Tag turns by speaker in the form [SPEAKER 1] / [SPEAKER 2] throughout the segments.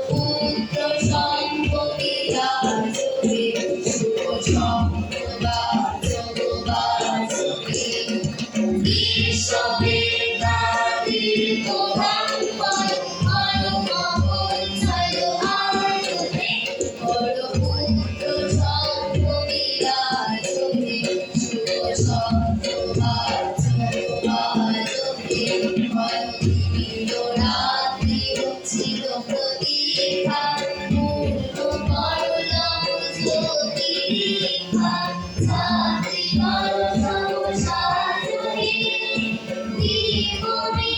[SPEAKER 1] পুত্র সম্পত্তি রাজকে শুভ সম্পদাচকে বিশ্ববেদাদি প্রধান মঙ্গল ছয় আলোকে পুত্র সম্পত্তি রাজকে শুভ সম্পদাচকে রাত্রি ছিল প্রতীক্ষা পূর্ণ করলাম জ্যোতি দীক্ষা ছাত্রী সংসারে জীবনে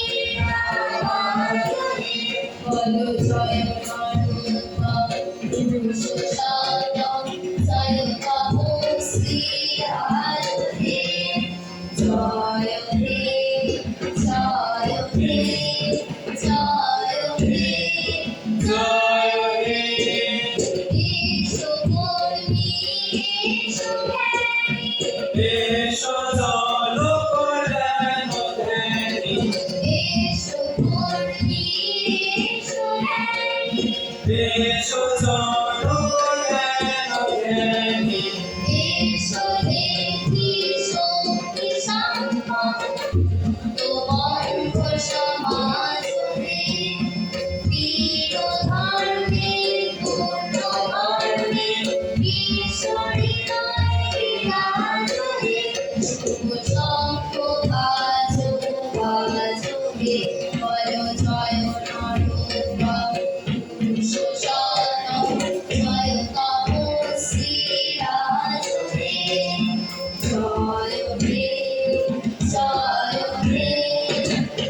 [SPEAKER 1] বল জয় নরোত্তম পুরুষ সতম জয় তপস্বী আরতে জয় হে জয় হে জয় হে
[SPEAKER 2] জয় হে
[SPEAKER 1] এসো কর্মী এসো জ্ঞানী
[SPEAKER 2] এসো জল কল্যাণ ধ্যানী
[SPEAKER 1] এসো কর্মী এসো জ্ঞানী
[SPEAKER 2] এসো জল কল্যাণ ধ্যানী
[SPEAKER 1] এসো দেখি শক্তি সম্পদ তোমার সমাজে বীর ধর্মে পূর্ণ ধর্মে ঈশ্বরী নয় বিরাজে শুভ সম্পদাচকে বল জয় নরোত্তম পুরুষ সতম জয় তপস্বী রাজকে জয় হে জয় হে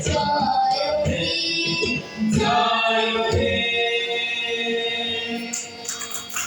[SPEAKER 1] জয় হে
[SPEAKER 2] জয় হে